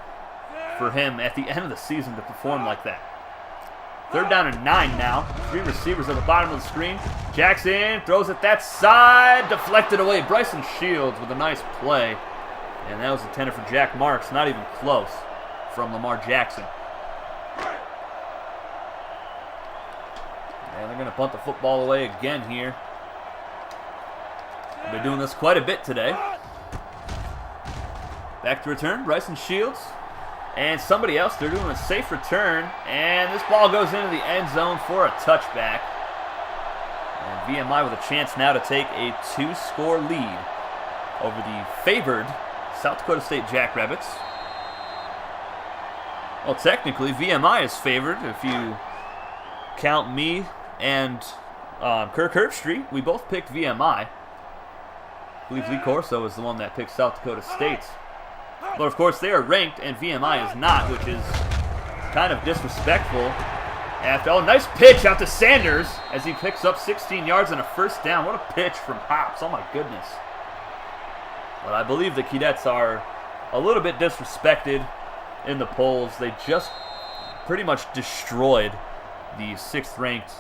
for him at the end of the season to perform like that. 3rd down and 9 now. 3 receivers at the bottom of the screen. Jackson throws it that side, deflected away. Bryson Shields with a nice play. And that was intended for Jack Marks, not even close, from Lamar Jackson. And they're going to punt the football away again here. They're doing this quite a bit today. Back to return, Bryson Shields. And somebody else, they're doing a safe return. And this ball goes into the end zone for a touchback. And VMI with a chance now to take a 2-score lead over the favored South Dakota State Jackrabbits. Well, technically, VMI is favored if you count me and Kirk Herbstreit. We both picked VMI. I believe Lee Corso is the one that picked South Dakota State. But of course, they are ranked, and VMI is not, which is kind of disrespectful. After, oh, nice pitch out to Sanders as he picks up 16 yards and a first down. What a pitch from Hops. Oh, my goodness. But I believe the Keydets are a little bit disrespected in the polls. They just pretty much destroyed the 6th-ranked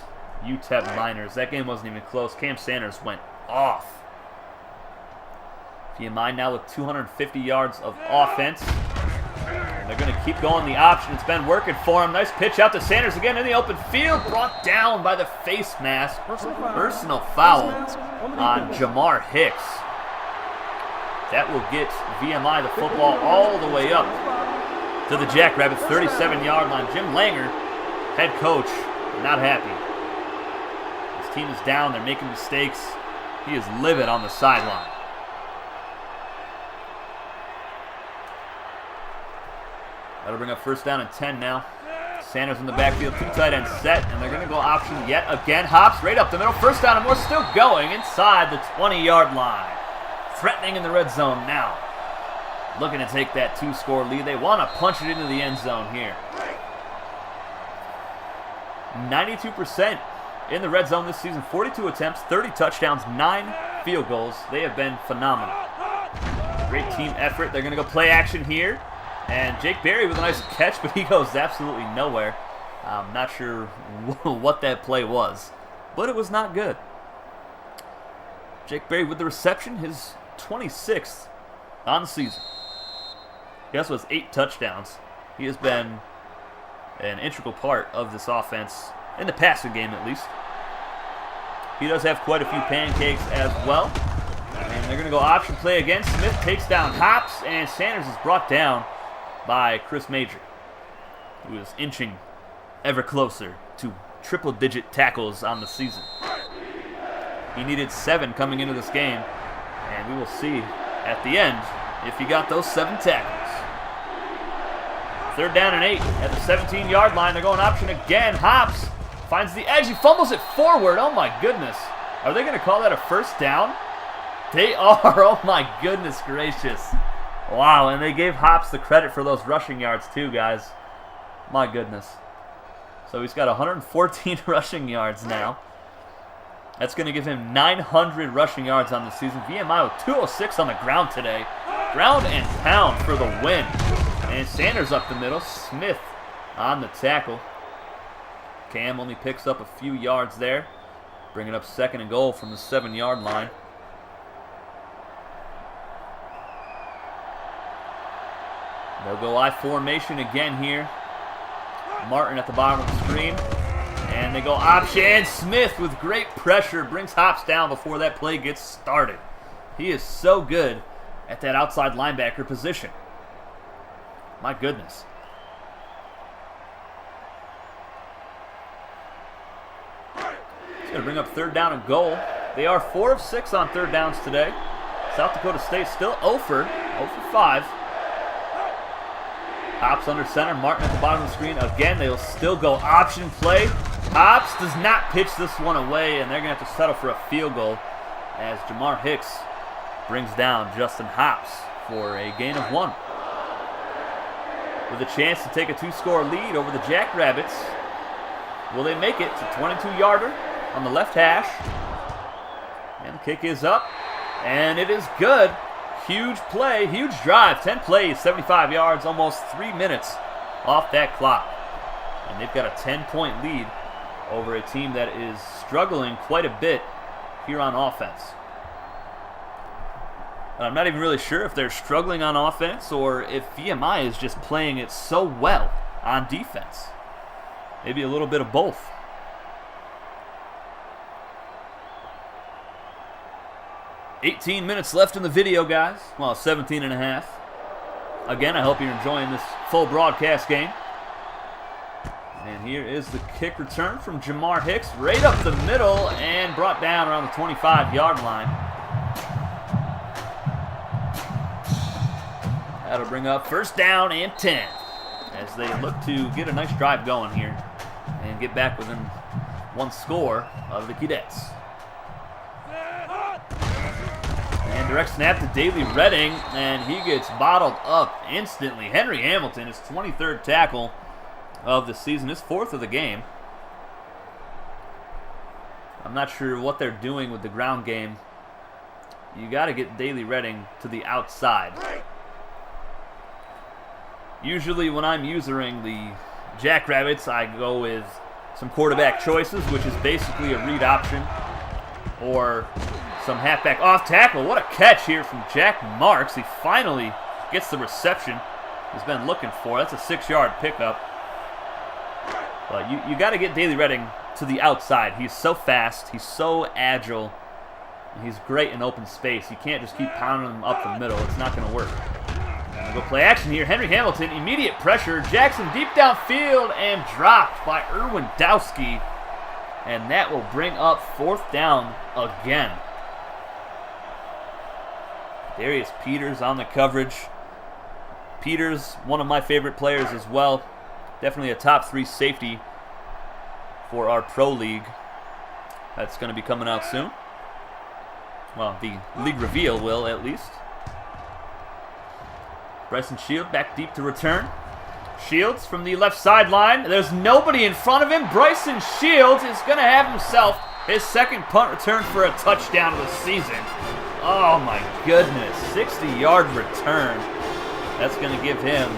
UTEP Miners. That game wasn't even close. Cam Sanders went off. VMI now with 250 yards of offense. And they're going to keep going the option. It's been working for him. Nice pitch out to Sanders again in the open field. Brought down by the face mask. Personal foul on Jamar Hicks. That will get VMI the football all the way up to the Jackrabbits 37-yard line. Jim Langer, head coach, not happy. His team is down. They're making mistakes. He is livid on the sideline. That'll bring up first down and 10 now. Sanders in the backfield, 2 tight ends set, and they're going to go option yet again. Hops right up the middle. First down and more, still going inside the 20-yard line. Threatening in the red zone now. Looking to take that 2-score lead. They want to punch it into the end zone here. 92% in the red zone this season. 42 attempts, 30 touchdowns, 9 field goals. They have been phenomenal. Great team effort. They're going to go play action here. And Jake Berry with a nice catch, but he goes absolutely nowhere. I'm not sure what that play was, but it was not good. Jake Berry with the reception, his 26th on the season. He also has 8 touchdowns. He has been an integral part of this offense, in the passing game at least. He does have quite a few pancakes as well. And they're going to go option play again. Smith takes down Hops, and Sanders is brought down by Chris Major, who is inching ever closer to triple-digit tackles on the season. He needed 7 coming into this game, and we will see at the end if he got those 7 tackles. 3rd down and 8 at the 17-yard line. They're going option again. Hops finds the edge. He fumbles it forward. Oh, my goodness. Are they going to call that a first down? They are. Oh, my goodness gracious. Wow, and they gave Hops the credit for those rushing yards too, guys. My goodness. So he's got 114 rushing yards now. That's going to give him 900 rushing yards on the season. VMI with 206 on the ground today. Ground and pound for the win. And Sanders up the middle. Smith on the tackle. Cam only picks up a few yards there. Bringing up 2nd and goal from the 7-yard line. They'll go I formation again here. Martin at the bottom of the screen. And they go option. Smith with great pressure brings Hops down before that play gets started. He is so good at that outside linebacker position. My goodness. It's going to bring up 3rd down and goal. They are 4 of 6 on 3rd downs today. South Dakota State still 0 for 5. Hops under center. Martin at the bottom of the screen. Again, they'll still go option play. Hops does not pitch this one away, and they're going to have to settle for a field goal as Jamar Hicks brings down Justin Hops for a gain of 1. With a chance to take a 2-score lead over the Jackrabbits. Will they make it to 22-yarder on the left hash? And the kick is up, and it is good. Huge play, huge drive. 10 plays, 75 yards, almost 3 minutes off that clock. And they've got a 10-point lead over a team that is struggling quite a bit here on offense. And I'm not even really sure if they're struggling on offense or if VMI is just playing it so well on defense. Maybe a little bit of both. "18 minutes left in the video, guys. Well, 17 and a half. Again, I hope you're enjoying this full broadcast game. And here is the kick return from Jamar Hicks. Right up the middle and brought down around the 25-yard line. That'll bring up 1st down and 10 as they look to get a nice drive going here and get back within 1 score of the Keydets. And direct snap to Daly Redding, and he gets bottled up instantly. Henry Hamilton, his 23rd tackle of the season, his 4th of the game. I'm not sure what they're doing with the ground game. You got to get Daly Redding to the outside. Usually when I'm using the Jackrabbits, I go with some quarterback choices, which is basically a read option or some halfback off tackle. What a catch here from Jack Marks. He finally gets the reception he's been looking for. That's a 6-yard pickup. But you got to get Daly Redding to the outside. He's so fast. He's so agile. And he's great in open space. You can't just keep pounding him up the middle. It's not going to work. We'll go play action here. Henry Hamilton, immediate pressure. Jackson deep downfield and dropped by Erwin Dowski. And that will bring up 4th down again. Darius Peters on the coverage. Peters, one of my favorite players as well. Definitely a top 3 safety for our pro league. That's going to be coming out soon. Well, the league reveal will at least. Bryson Shields back deep to return. Shields from the left sideline. There's nobody in front of him. Bryson Shields is going to have himself his 2nd punt return for a touchdown of the season. Oh my goodness, 60-yard return. That's going to give him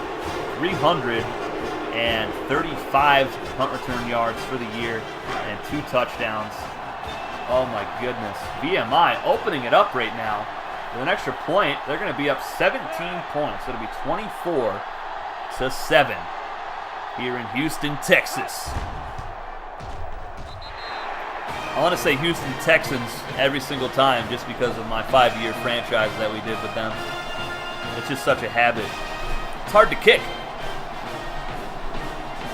335 punt return yards for the year and 2 touchdowns. Oh my goodness. VMI opening it up right now. With an extra point, they're going to be up 17 points. It'll be 24-7. here in Houston, Texas. I want to say Houston Texans every single time just because of my 5-year franchise that we did with them. It's just such a habit. It's hard to kick.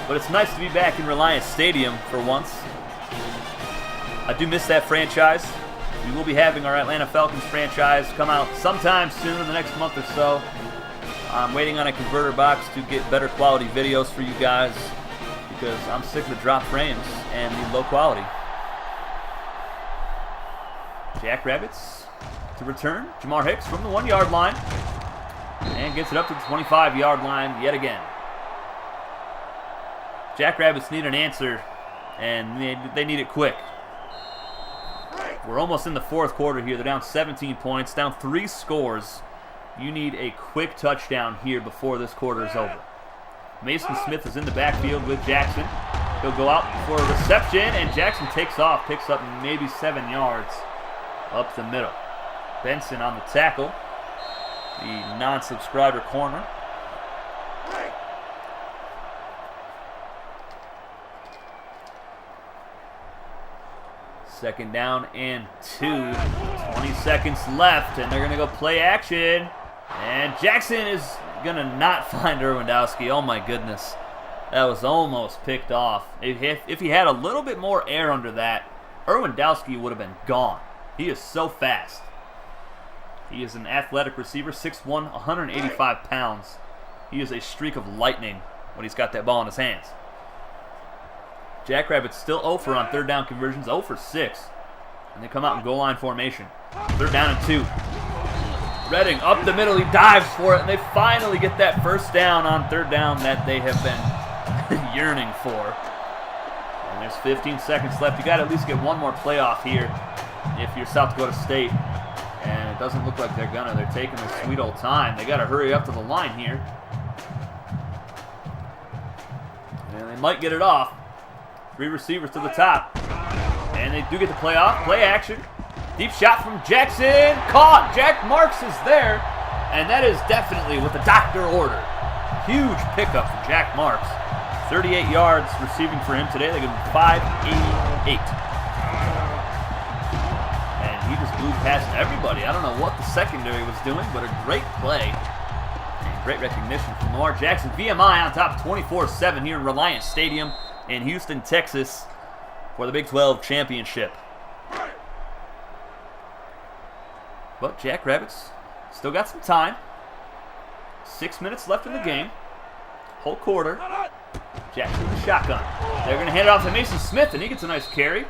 But it's nice to be back in Reliance Stadium for once. I do miss that franchise. We will be having our Atlanta Falcons franchise come out sometime soon in the next month or so. I'm waiting on a converter box to get better quality videos for you guys because I'm sick of the drop frames and the low quality. Jackrabbits to return. Jamar Hicks from the 1-yard line. And gets it up to the 25-yard line yet again. Jackrabbits need an answer, and they need it quick. We're almost in the fourth quarter here. They're down 17 points, down 3 scores. You need a quick touchdown here before this quarter is over. Mason Smith is in the backfield with Jackson. He'll go out for a reception, and Jackson takes off, picks up maybe 7 yards up the middle. Benson on the tackle, the non-subscriber corner. Second down and 2. 20 seconds left, and they're going to go play action. And Jackson is going to not find Irwindowski. Oh, my goodness. That was almost picked off. If he had a little bit more air under that, Irwindowski would have been gone. He is so fast. He is an athletic receiver, 6'1", 185 pounds. He is a streak of lightning when he's got that ball in his hands. Jackrabbits still 0 for on third down conversions, 0 for 6. And they come out in goal line formation. Third down and 2. Redding up the middle, he dives for it, and they finally get that first down on third down that they have been yearning for. And there's 15 seconds left. You got to at least get one more playoff here if you're South Dakota State. And it doesn't look like they're gonna. They're taking their sweet old time. They got to hurry up to the line here. And they might get it off. 3 receivers to the top. And they do get the play off. Play action. Deep shot from Jackson. Caught. Jack Marks is there. And that is definitely what the doctor ordered. Huge pickup from Jack Marks. 38 yards receiving for him today. They give him 588. And he just blew past everybody. I don't know what the secondary was doing, but a great play. And great recognition from Lamar Jackson. VMI on top 24-7 here in Reliance Stadium in Houston, Texas for the Big 12 championship. But Jackrabbits still got some time. 6 minutes left in the game. Whole quarter. Jackson with the shotgun. They're going to hand it off to Mason Smith, and he gets a nice carry.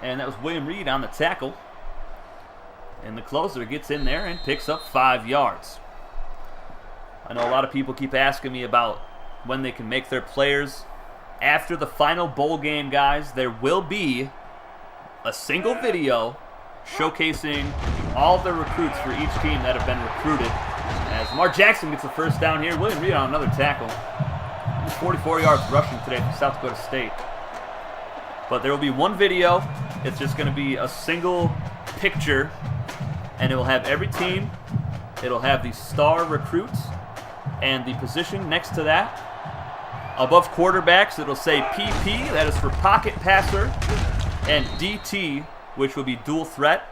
And that was William Reed on the tackle. And the closer gets in there and picks up 5 yards. I know a lot of people keep asking me about when they can make their players. After the final bowl game, guys, there will be a single video showcasing all the recruits for each team that have been recruited. As Lamar Jackson gets the first down here, William Reed on another tackle. He's 44 yards rushing today for South Dakota State. But there will be one video. It's just going to be a single picture, and it will have every team. It'll have the star recruits and the position next to that. Above quarterbacks, it'll say PP, that is for pocket passer, and DT, which will be dual threat.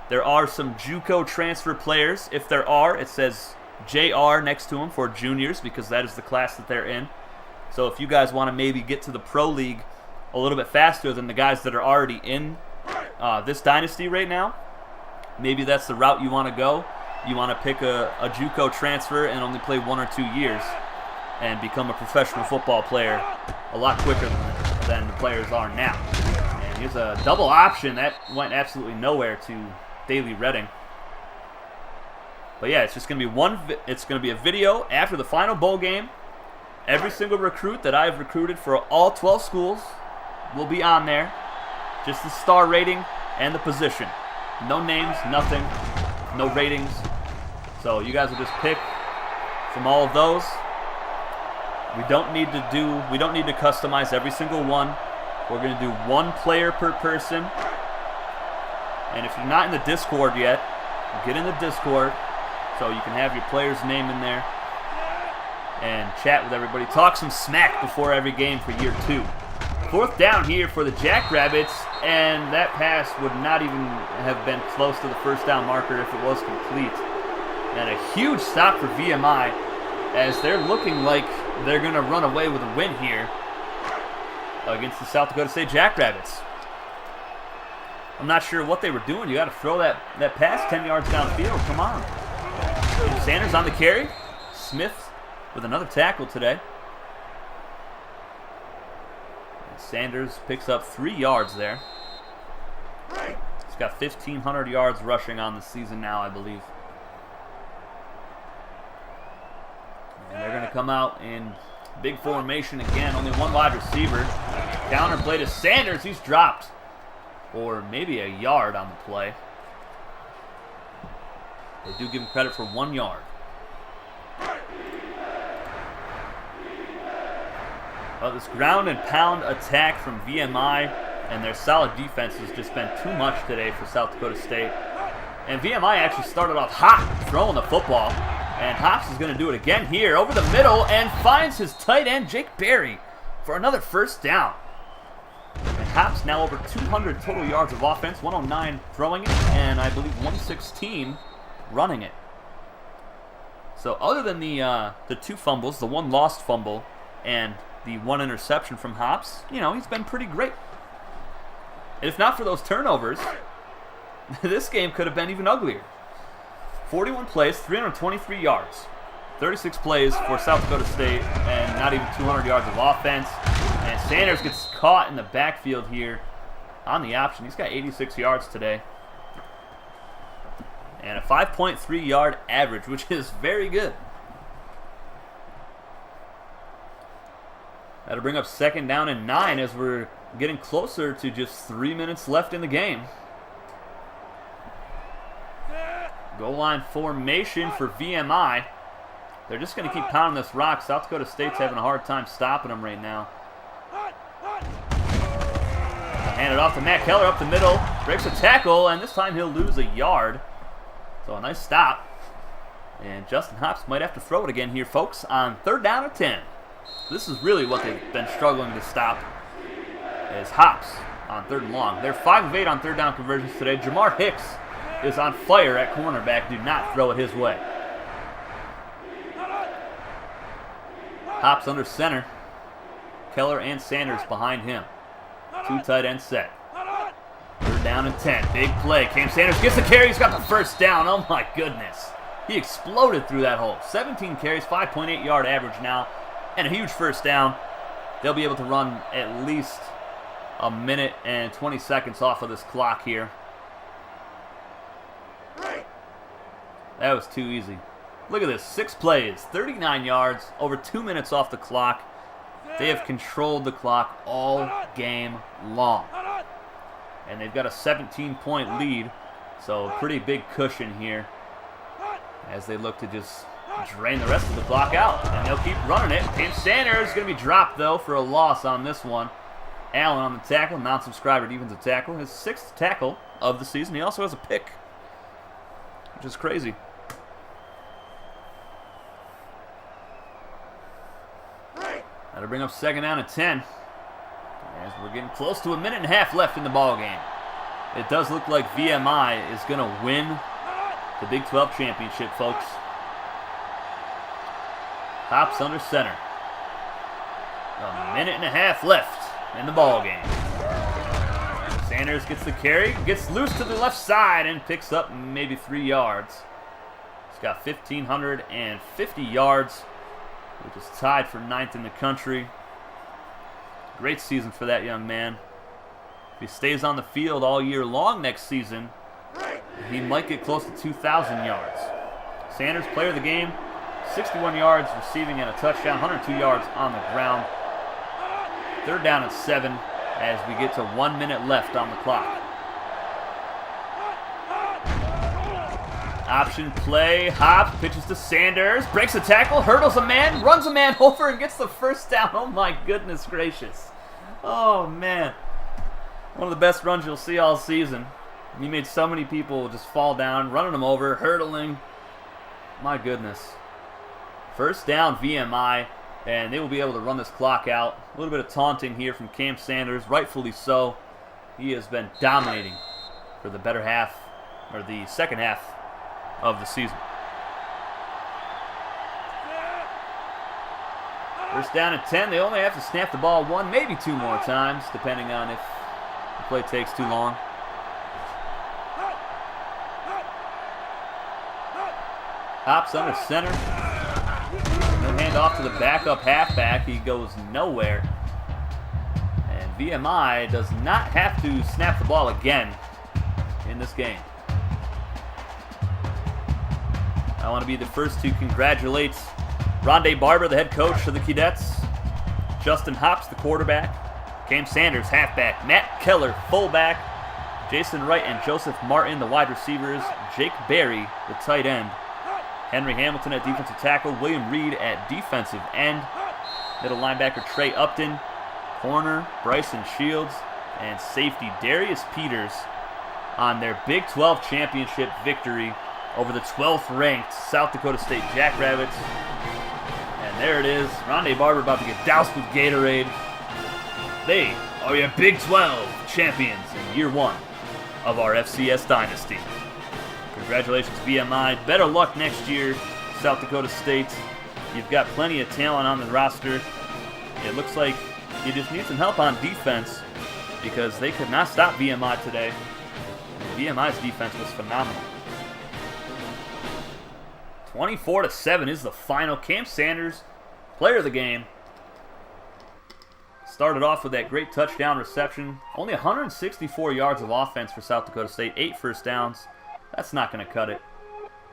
There are some JUCO transfer players. If there are, it says JR next to them for juniors because that is the class that they're in. So if you guys want to maybe get to the pro league a little bit faster than the guys that are already in this dynasty right now, maybe that's the route you want to go. You want to pick a JUCO transfer and only play 1 or 2 years and become a professional football player a lot quicker than the players are now. And here's a double option that went absolutely nowhere to Daly Redding. But yeah, it's just going to be it's going to be a video after the final bowl game. Every single recruit that I've recruited for all 12 schools will be on there. Just the star rating and the position. No names, nothing, no ratings. So you guys will just pick from all of those. We don't need to customize every single one. We're going to do one player per person. And if you're not in the Discord yet, get in the Discord so you can have your player's name in there. and chat with everybody. Talk some smack before every game for year 2. 4th down here for the Jackrabbits, and that pass would not even have been close to the first down marker if it was complete. And a huge stop for VMI as they're looking like they're going to run away with a win here against the South Dakota State Jackrabbits. I'm not sure what they were doing. You got to throw that pass 10 yards downfield. Come on. Sanders on the carry. Smith with another tackle today. Sanders picks up 3 yards there. He's got 1,500 yards rushing on the season now, I believe. And they're going to come out in big formation again. Only one wide receiver. Counter play to Sanders. He's dropped for maybe a yard on the play. They do give him credit for 1 yard. Well, this ground and pound attack from VMI and their solid defense has just been too much today for South Dakota State. And VMI actually started off hot throwing the football. And Hops is going to do it again here over the middle and finds his tight end, Jake Berry, for another first down. And Hops now over 200 total yards of offense, 109 throwing it, and I believe 116 running it. So other than the 2 fumbles, the 1 lost fumble, and the 1 interception from Hops, you know, he's been pretty great. And if not for those turnovers, this game could have been even uglier. 41 plays, 323 yards. 36 plays for South Dakota State, and not even 200 yards of offense. And Sanders gets caught in the backfield here on the option. He's got 86 yards today. And a 5.3 yard average, which is very good. That'll bring up 2nd down and 9 as we're getting closer to just 3 minutes left in the game. Goal line formation for VMI. They're just going to keep pounding this rock. South Dakota State's having a hard time stopping them right now. Hand it off to Matt Keller up the middle. Breaks a tackle, and this time he'll lose a yard. So a nice stop. And Justin Hops might have to throw it again here, folks, on 3rd down and 10. This is really what they've been struggling to stop, is Hops on 3rd and long. They're 5 of 8 on 3rd down conversions today. Jamar Hicks is on fire at cornerback. Do not throw it his way. Hops under center. Keller and Sanders behind him. 2 tight end set. 3rd down and 10. Big play. Cam Sanders gets the carry. He's got the first down. Oh my goodness. He exploded through that hole. 17 carries, 5.8 yard average now, and a huge first down. They'll be able to run at least a minute and 20 seconds off of this clock here. That was too easy. Look at this. 6 plays, 39 yards, over 2 minutes off the clock. They have controlled the clock all game long. And they've got a 17-point lead, so pretty big cushion here as they look to just drain the rest of the clock out. And they'll keep running it. Cam Sanders is going to be dropped, though, for a loss on this one. Allen on the tackle, non-subscriber defensive tackle. His 6th tackle of the season. He also has a pick, which is crazy. That'll bring up 2nd down and 10. As we're getting close to a minute and a half left in the ball game. It does look like VMI is going to win the Big 12 championship, folks. Hops under center. A minute and a half left in the ball game. Sanders gets the carry, gets loose to the left side, and picks up maybe 3 yards. He's got 1,550 yards, which is tied for 9th in the country. Great season for that young man. If he stays on the field all year long next season, he might get close to 2,000 yards. Sanders, player of the game, 61 yards receiving and a touchdown, 102 yards on the ground. 3rd down and 7 as we get to 1 minute left on the clock. Option play, Hops pitches to Sanders, breaks a tackle, hurdles a man, runs a man over, and gets the first down. Oh my goodness gracious. Oh man. One of the best runs you'll see all season. He made so many people just fall down, running him over, hurdling. My goodness. First down, VMI, and they will be able to run this clock out. A little bit of taunting here from Cam Sanders, rightfully so. He has been dominating for the better half, or the second half of the season. First down and 10. They only have to snap the ball one, maybe two more times, depending on if the play takes too long. Hops under center. No hand off to the backup halfback. He goes nowhere. And VMI does not have to snap the ball again in this game. I want to be the first to congratulate Rondé Barber, the head coach of the Keydets. Justin Hops, the quarterback. Cam Sanders, halfback. Matt Keller, fullback. Jason Wright and Joseph Martin, the wide receivers. Jake Berry, the tight end. Henry Hamilton at defensive tackle. William Reed at defensive end. Middle linebacker Trey Upton. Corner Bryson Shields. And safety Darius Peters on their Big 12 championship victory over the 12th ranked South Dakota State Jackrabbits. And there it is. Rondé Barber about to get doused with Gatorade. They are your Big 12 champions in year one of our FCS Dynasty. Congratulations, VMI. Better luck next year, South Dakota State. You've got plenty of talent on the roster. It looks like you just need some help on defense because they could not stop VMI today. VMI's defense was phenomenal. 24-7 is the final. Cam Sanders, player of the game. Started off with that great touchdown reception. Only 164 yards of offense for South Dakota State. 8 first downs. That's not going to cut it.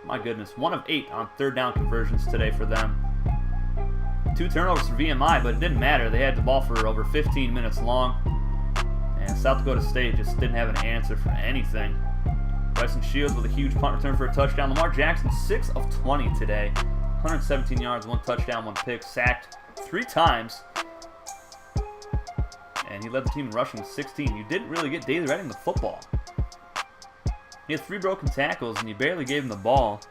My goodness. 1 of 8 on third down conversions today for them. 2 turnovers for VMI, but it didn't matter. They had the ball for over 15 minutes long. And South Dakota State just didn't have an answer for anything. Bryson Shields with a huge punt return for a touchdown. Lamar Jackson, 6 of 20 today. 117 yards, 1 touchdown, 1 pick. Sacked 3 times. And he led the team in rushing with 16. You didn't really get Daily Redding the football. He had 3 broken tackles, and you barely gave him the ball.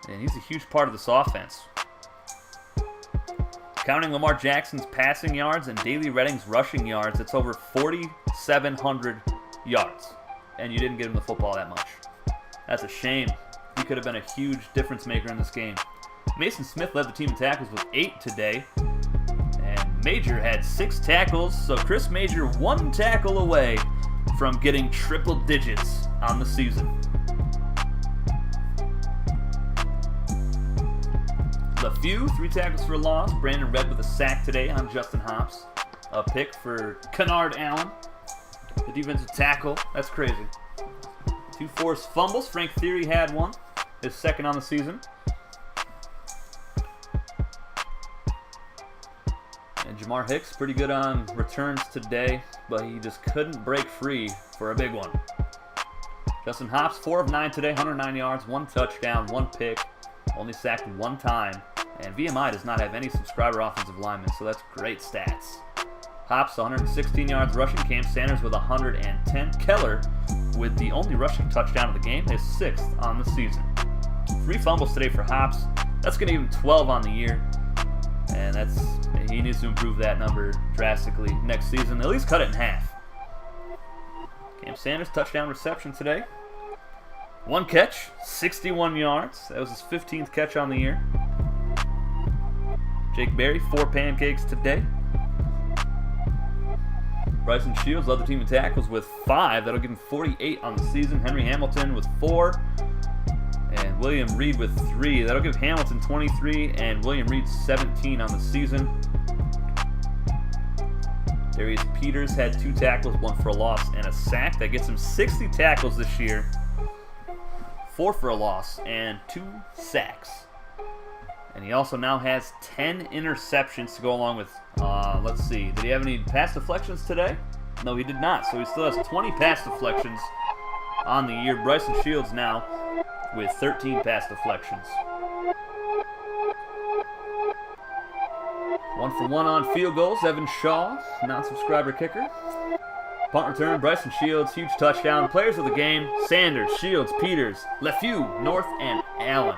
And he's a huge part of this offense. Counting Lamar Jackson's passing yards and Daily Redding's rushing yards, it's over 4,700 yards. And you didn't give him the football that much. That's a shame. He could have been a huge difference maker in this game. Mason Smith led the team in tackles with 8 today. And Major had 6 tackles, so Chris Major 1 tackle away from getting triple digits on the season. LeFew, 3 tackles for a loss. Brandon Redd with a sack today on Justin Hops. A pick for Kennard Allen, the defensive tackle. That's crazy. 2 forced fumbles. Frank Theory had 1. His second on the season. And Jamar Hicks, pretty good on returns today, but he just couldn't break free for a big one. Justin Hops, 4 of 9 today, 109 yards, 1 touchdown, 1 pick, only sacked 1 time. And VMI does not have any subscriber offensive linemen, so that's great stats. Hops, 116 yards rushing. Cam Sanders with 110. Keller with the only rushing touchdown of the game, his 6th on the season. 3 fumbles today for Hops. That's going to give him 12 on the year. And he needs to improve that number drastically next season. At least cut it in half. Cam Sanders, touchdown reception today. 1 catch, 61 yards. That was his 15th catch on the year. Jake Berry, 4 pancakes today. Bryson Shields led the team in tackles with 5. That'll give him 48 on the season. Henry Hamilton with 4. And William Reed with 3. That'll give Hamilton 23 and William Reed 17 on the season. Darius Peters had 2 tackles, 1 for a loss, and a sack. That gets him 60 tackles this year. 4 for a loss, and 2 sacks. And he also now has 10 interceptions to go along with, let's see, did he have any pass deflections today? No, he did not, so he still has 20 pass deflections on the year. Bryson Shields now with 13 pass deflections. 1 for 1 on field goals. Evan Shaw, non-subscriber kicker. Punt return, Bryson Shields, huge touchdown. Players of the game, Sanders, Shields, Peters, LeFew, North, and Allen.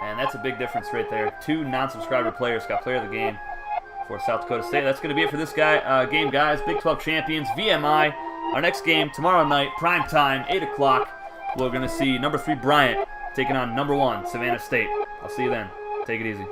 And that's a big difference right there. 2 non-subscriber players got player of the game for South Dakota State. That's going to be it for this game, guys. Big 12 champions, VMI. Our next game tomorrow night, prime time, 8 o'clock. We're going to see number 3 Bryant taking on number 1 Savannah State. I'll see you then. Take it easy.